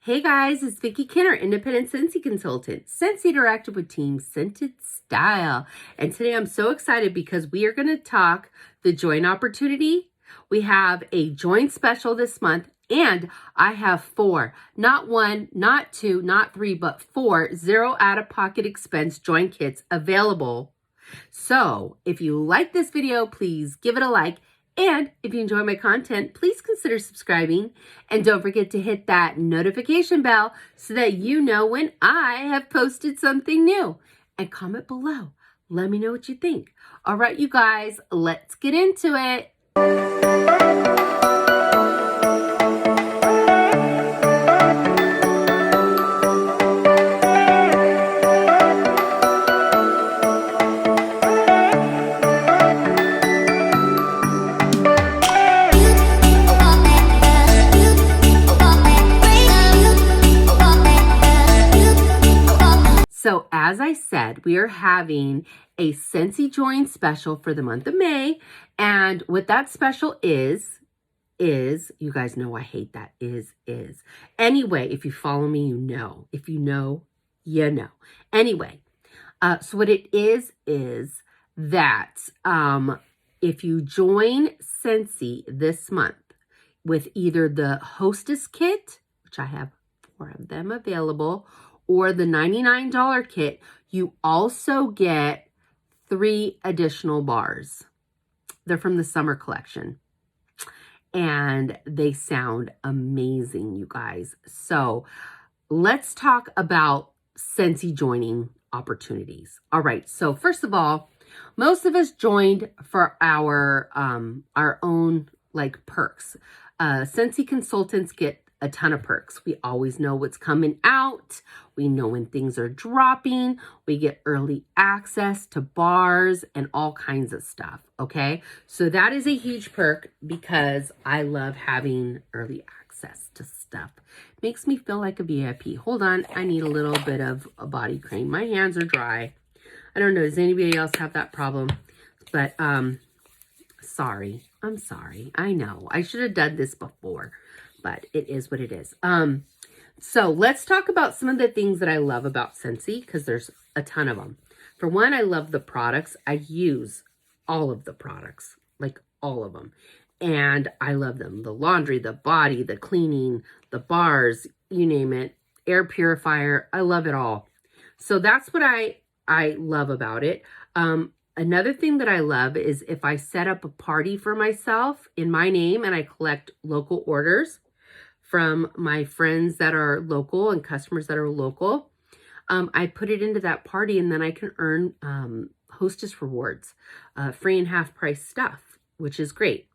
Hey guys, it's Vicki Kinner, independent Scentsy consultant, Scentsy interactive with Team Scented Style. And today I'm so excited because we are going to talk the join opportunity. We have a join special this month, and I have 4, not 1, not 2, not 3, but 4 0 out-of-pocket expense join kits available. So if you like this video, please give it a like. And if you enjoy my content, please consider subscribing. And don't forget to hit that notification bell so that you know when I have posted something new. And comment below. Let me know what you think. All right, you guys, let's get into it. So as I said, we are having a Scentsy Join special for the month of May. And what that special is, you guys know I hate that is. Anyway, if you follow me, you know. If you know, you know. Anyway, so what it is that if you join Scentsy this month with either the Hostess Kit, which I have 4 of them available, or the $99 kit, you also get 3 additional bars. They're from the summer collection. And they sound amazing, you guys. So let's talk about Scentsy joining opportunities. All right, so first of all, most of us joined for our own like perks. Scentsy consultants get a ton of perks. We always know what's coming out. We know when things are dropping. We get early access to bars and all kinds of stuff, okay? So that is a huge perk because I love having early access to stuff. Makes me feel like a VIP. Hold on, I need a little bit of a body cream. My hands are dry. I don't know, does anybody else have that problem? But, sorry. I'm sorry. I know. I should have done this before. But it is what it is. So let's talk about some of the things that I love about Scentsy, because there's a ton of them. For one, I love the products. I use all of the products, like all of them. And I love them. The laundry, the body, the cleaning, the bars, you name it. Air purifier. I love it all. So that's what I love about it. Another thing that I love is if I set up a party for myself in my name and I collect local orders from my friends that are local and customers that are local, I put it into that party and then I can earn hostess rewards, free and half price stuff, which is great.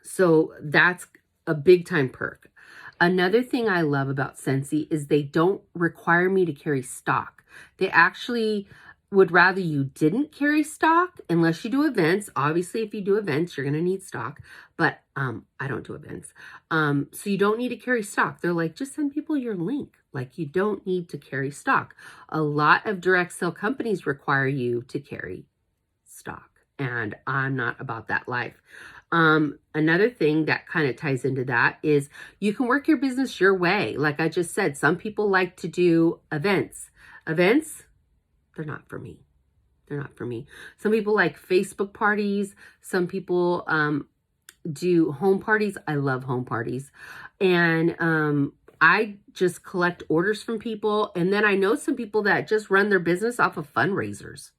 So that's a big time perk. Another thing I love about Scentsy is they don't require me to carry stock. They actually would rather you didn't carry stock unless you do events. Obviously, if you do events, you're going to need stock, but I don't do events. So you don't need to carry stock. They're like, just send people your link. Like, you don't need to carry stock. A lot of direct sale companies require you to carry stock, and I'm not about that life. Another thing that kind of ties into that is you can work your business your way. Like I just said, some people like to do events. They're not for me. They're not for me. Some people like Facebook parties. Some people do home parties. I love home parties. And I just collect orders from people. And then I know some people that just run their business off of fundraisers.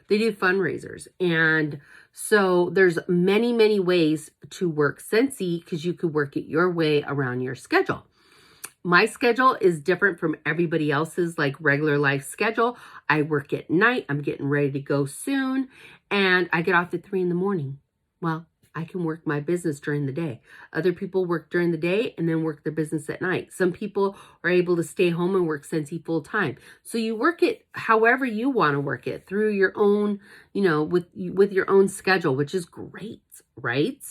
They do fundraisers. And so there's many, many ways to work Scentsy because you could work it your way around your schedule. My schedule is different from everybody else's, like regular life schedule. I work at night. I'm getting ready to go soon. And I get off at 3 in the morning. Well, I can work my business during the day. Other people work during the day and then work their business at night. Some people are able to stay home and work Scentsy full time. So you work it however you want to work it through your own, you know, with your own schedule, which is great, right?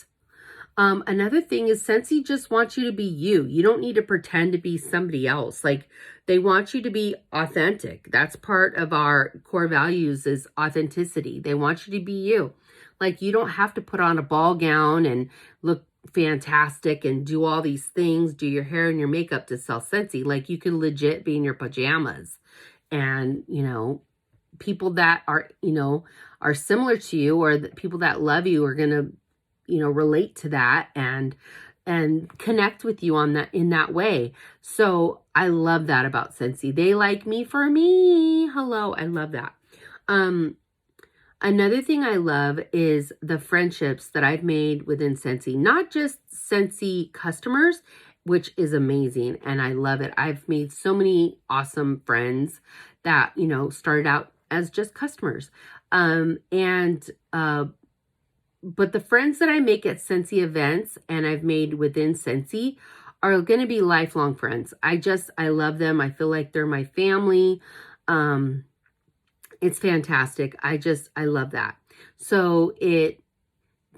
Another thing is Scentsy just wants you to be you. You don't need to pretend to be somebody else. Like, they want you to be authentic. That's part of our core values is authenticity. They want you to be you. Like, you don't have to put on a ball gown and look fantastic and do all these things, do your hair and your makeup to sell Scentsy. Like, you can legit be in your pajamas, and, you know, people that are, you know, are similar to you, or the people that love you, are going to, you know, relate to that and connect with you on that, in that way. So I love that about Scentsy. They like me for me. Hello. I love that. Another thing I love is the friendships that I've made within Scentsy, not just Scentsy customers, which is amazing, and I love it. I've made so many awesome friends that, you know, started out as just customers. But the friends that I make at Scentsy events and I've made within Scentsy are going to be lifelong friends. I love them. I feel like they're my family. It's fantastic. I love that. So it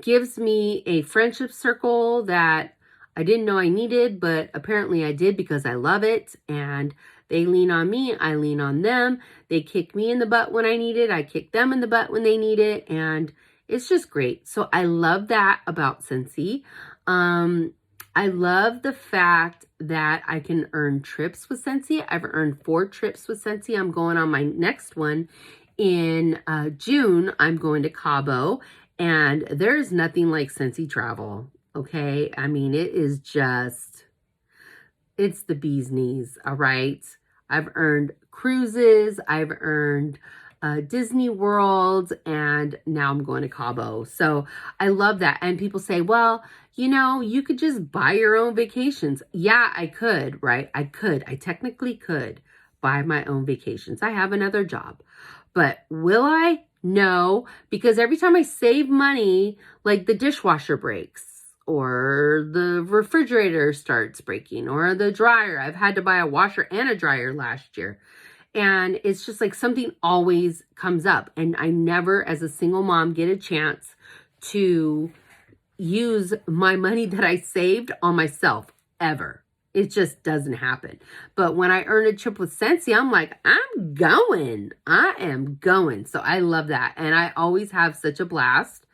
gives me a friendship circle that I didn't know I needed, but apparently I did, because I love it. And they lean on me. I lean on them. They kick me in the butt when I need it. I kick them in the butt when they need it. And it's just great. So I love that about Scentsy. I love the fact that I can earn trips with Scentsy. I've earned 4 trips with Scentsy. I'm going on my next one in June. I'm going to Cabo, and there's nothing like Scentsy travel. Okay. I mean, it is just, it's the bee's knees. All right. I've earned cruises. I've earned Disney World, and now I'm going to Cabo. So I love that. And people say, well, you know, you could just buy your own vacations. Yeah, I could, right? I could. I technically could buy my own vacations. I have another job. But will I? No, because every time I save money, like the dishwasher breaks, or the refrigerator starts breaking, or the dryer. I've had to buy a washer and a dryer last year. And it's just like something always comes up. And I never, as a single mom, get a chance to use my money that I saved on myself, ever. It just doesn't happen. But when I earn a trip with Scentsy, I'm like, I'm going. I am going. So I love that. And I always have such a blast.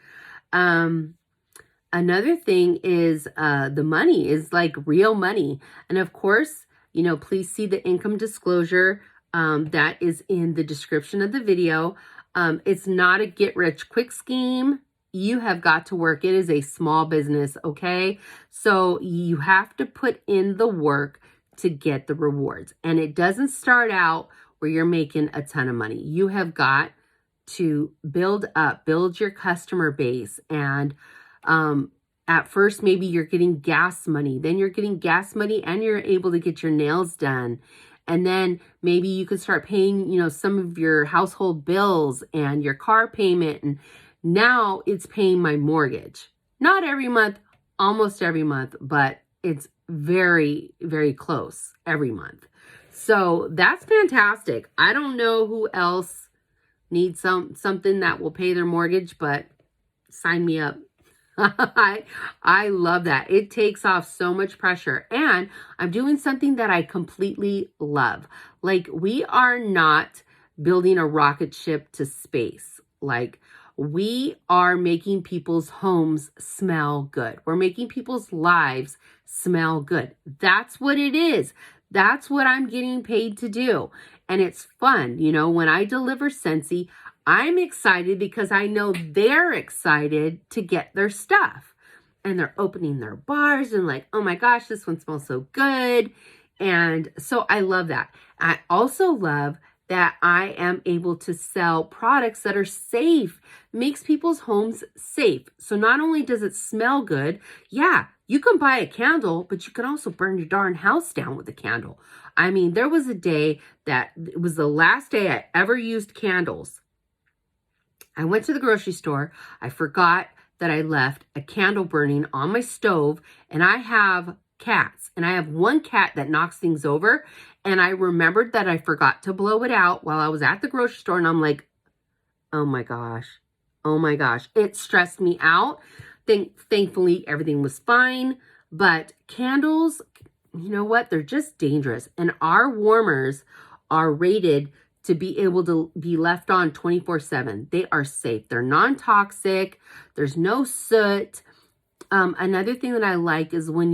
Another thing is the money is like real money. And of course, you know, please see the income disclosure that is in the description of the video. It's not a get-rich-quick scheme. You have got to work. It is a small business, okay? So you have to put in the work to get the rewards. And it doesn't start out where you're making a ton of money. You have got to build your customer base. And at first, maybe you're getting gas money. Then you're getting gas money and you're able to get your nails done. And then maybe you could start paying, you know, some of your household bills and your car payment. And now it's paying my mortgage. Not every month, almost every month, but it's very, very close every month. So that's fantastic. I don't know who else needs something that will pay their mortgage, but sign me up. I love that. It takes off so much pressure, and I'm doing something that I completely love. Like, we are not building a rocket ship to space. Like, we are making people's homes smell good. We're making people's lives smell good. That's what it is. That's what I'm getting paid to do. And it's fun. You know, when I deliver Scentsy, I'm excited because I know they're excited to get their stuff. And they're opening their bars and like, oh my gosh, this one smells so good. And so I love that. I also love that I am able to sell products that are safe, makes people's homes safe. So not only does it smell good, yeah, you can buy a candle, but you can also burn your darn house down with a candle. I mean, there was a day that it was the last day I ever used candles. I went to the grocery store. I forgot that I left a candle burning on my stove, and I have cats, and I have one cat that knocks things over, and I remembered that I forgot to blow it out while I was at the grocery store, and I'm like, oh my gosh. It stressed me out. Thankfully, everything was fine, but candles, you know what? They're just dangerous, and our warmers are rated to be able to be left on 24/7. They are safe. They're non-toxic. There's no soot. Another thing that I like is when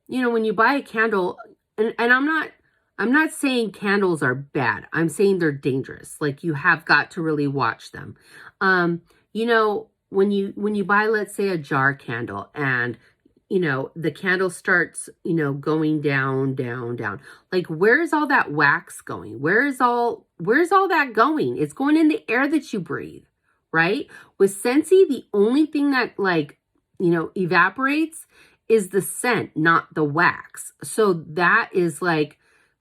when you buy a candle, and I'm not saying candles are bad. I'm saying they're dangerous. Like, you have got to really watch them. When you buy, let's say, a jar candle, and the candle starts, going down, down, down. Like, where's all that wax going? Where's all that going? It's going in the air that you breathe, right? With Scentsy, the only thing that evaporates is the scent, not the wax. So that is like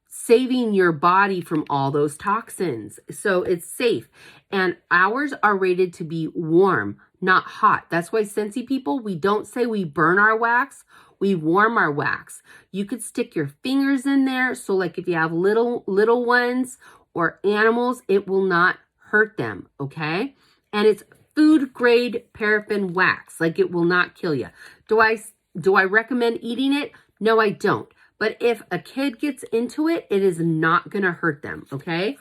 saving your body from all those toxins. So it's safe. And ours are rated to be warm, not hot. That's why Scentsy people, we don't say we burn our wax, we warm our wax. You could stick your fingers in there. So like if you have little ones or animals, it will not hurt them, okay? And it's food grade paraffin wax. Like, it will not kill you. Do I recommend eating it? No, I don't. But if a kid gets into it, it is not going to hurt them, okay?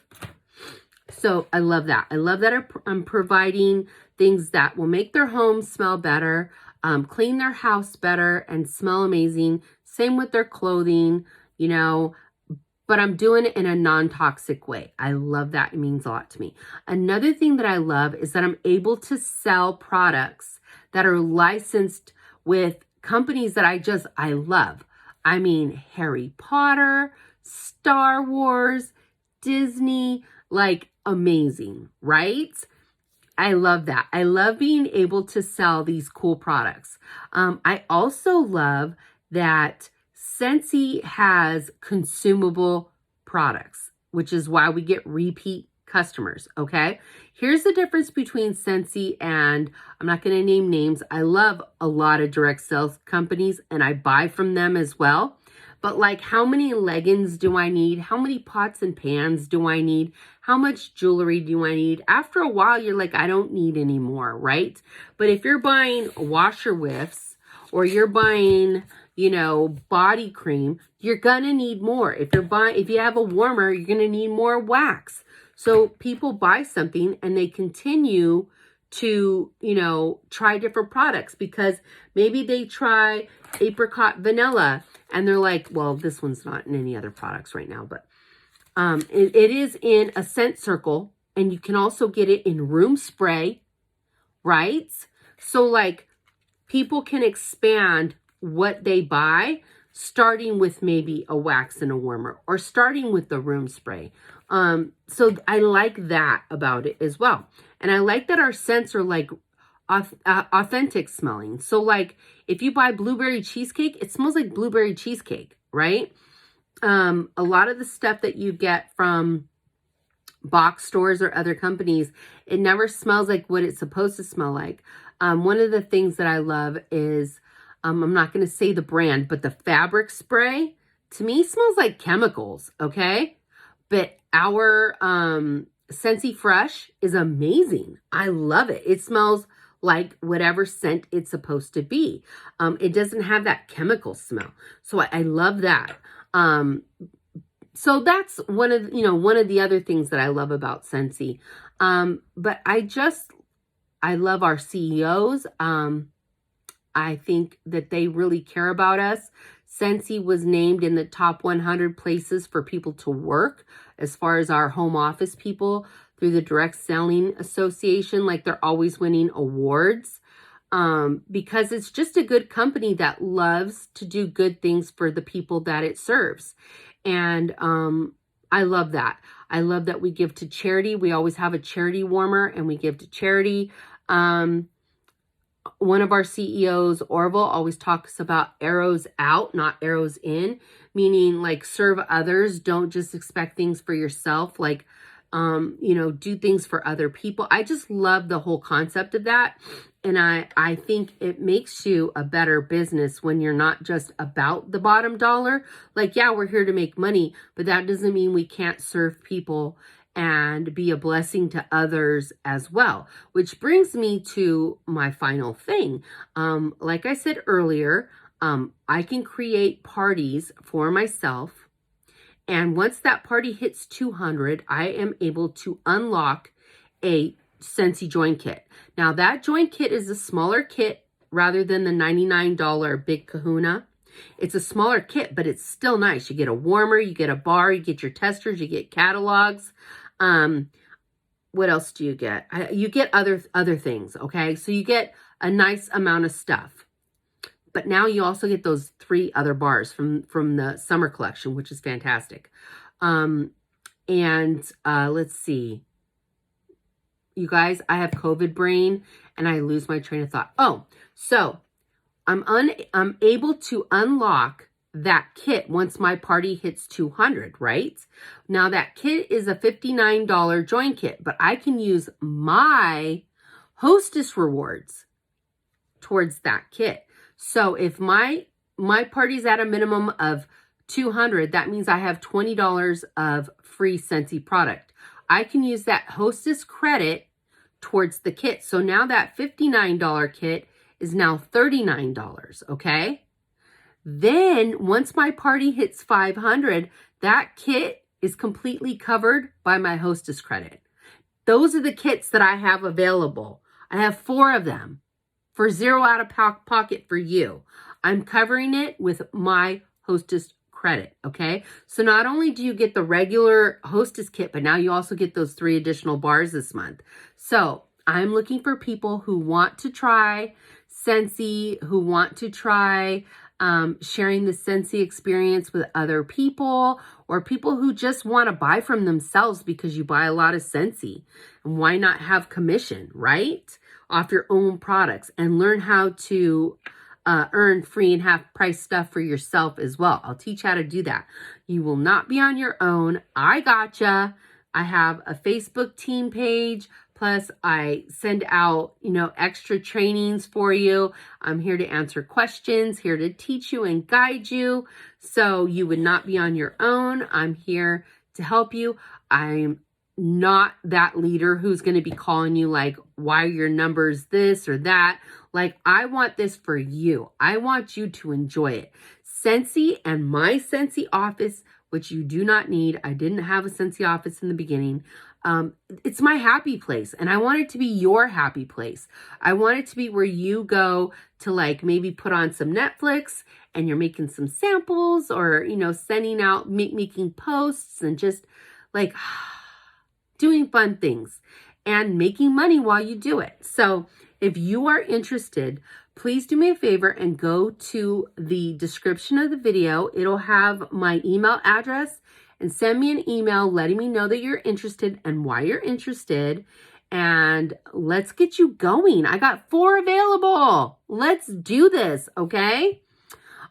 So I love that. I love that I'm providing things that will make their home smell better, clean their house better, and smell amazing. Same with their clothing, but I'm doing it in a non-toxic way. I love that. It means a lot to me. Another thing that I love is that I'm able to sell products that are licensed with companies that I love. I mean, Harry Potter, Star Wars, Disney, like, amazing, right? I love that. I love being able to sell these cool products. I also love that Scentsy has consumable products, which is why we get repeat customers, okay? Here's the difference between Scentsy and, I'm not going to name names. I love a lot of direct sales companies, and I buy from them as well. But like, how many leggings do I need? How many pots and pans do I need? How much jewelry do I need? After a while, you're like, I don't need any more, right? But if you're buying washer whiffs, or you're buying, body cream, you're gonna need more. If you have a warmer, you're gonna need more wax. So people buy something and they continue to, try different products, because maybe they try apricot vanilla and they're like, well, this one's not in any other products right now, but it is in a scent circle, and you can also get it in room spray, right? So like, people can expand what they buy, starting with maybe a wax and a warmer, or starting with the room spray. So I like that about it as well. And I like that our scents are like authentic smelling. So like, if you buy blueberry cheesecake, it smells like blueberry cheesecake, right? A lot of the stuff that you get from box stores or other companies, it never smells like what it's supposed to smell like. One of the things that I love is, I'm not going to say the brand, but the fabric spray, to me, smells like chemicals, okay? But our Scentsy Fresh is amazing. I love it. It smells like whatever scent it's supposed to be. It doesn't have that chemical smell. So I love that. So that's one of the other things that I love about Scentsy. But I love our CEOs. I think that they really care about us. Scentsy was named in the top 100 places for people to work as far as our home office people through the Direct Selling Association. Like, they're always winning awards because it's just a good company that loves to do good things for the people that it serves. And I love that. I love that we give to charity. We always have a charity warmer, and we give to charity. One of our CEOs, Orville, always talks about arrows out, not arrows in, meaning like, serve others. Don't just expect things for yourself. Like, do things for other people. I just love the whole concept of that. And I think it makes you a better business when you're not just about the bottom dollar. Like, yeah, we're here to make money, but that doesn't mean we can't serve people and be a blessing to others as well. Which brings me to my final thing. Like I said earlier, I can create parties for myself. And once that party hits 200, I am able to unlock a Scentsy join kit. Now, that join kit is a smaller kit rather than the $99 Big Kahuna. It's a smaller kit, but it's still nice. You get a warmer, you get a bar, you get your testers, you get catalogs. What else do you get? You get other things, okay? So you get a nice amount of stuff. But now you also get those 3 other bars from the summer collection, which is fantastic. Let's see. You guys, I have COVID brain and I lose my train of thought. Oh, so I'm able to unlock that kit once my party hits 200, right? Now that kit is a $59 join kit, but I can use my hostess rewards towards that kit. So if my party's at a minimum of 200, that means I have $20 of free Scentsy product. I can use that hostess credit towards the kit. So now that $59 kit is now $39, okay? Then once my party hits 500, that kit is completely covered by my hostess credit. Those are the kits that I have available. I have 4 of them for $0 out of pocket for you. I'm covering it with my hostess credit, okay? So not only do you get the regular hostess kit, but now you also get those 3 additional bars this month. So I'm looking for people who want to try Scentsy, who want to try sharing the Scentsy experience with other people, or people who just want to buy from themselves because you buy a lot of Scentsy. And why not have commission, right? Off your own products, and learn how to earn free and half price stuff for yourself as well. I'll teach you how to do that. You will not be on your own. I gotcha. I have a Facebook team page. Plus, I send out, extra trainings for you. I'm here to answer questions, here to teach you and guide you. So you would not be on your own. I'm here to help you. I'm not that leader who's going to be calling you like, why are your numbers this or that? Like, I want this for you. I want you to enjoy it. Scentsy and my Scentsy office, which you do not need. I didn't have a Scentsy office in the beginning. It's my happy place, and I want it to be your happy place. I want it to be where you go to like maybe put on some Netflix and you're making some samples, or, sending out, making posts and just like doing fun things and making money while you do it. So if you are interested, please do me a favor and go to the description of the video. It'll have my email address, and send me an email letting me know that you're interested and why you're interested. And let's get you going. I got 4 available. Let's do this, okay?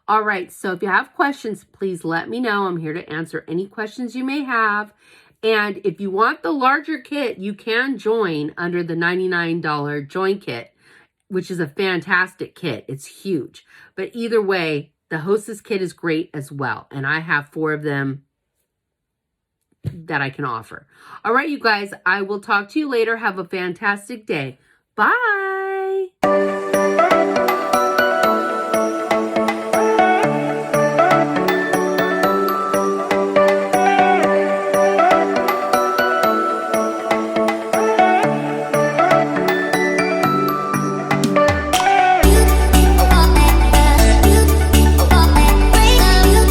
All right, so if you have questions, please let me know. I'm here to answer any questions you may have. And if you want the larger kit, you can join under the $99 join kit, which is a fantastic kit. It's huge. But either way, the hostess kit is great as well. And I have 4 of them that I can offer. All right, you guys, I will talk to you later. Have a fantastic day. Bye.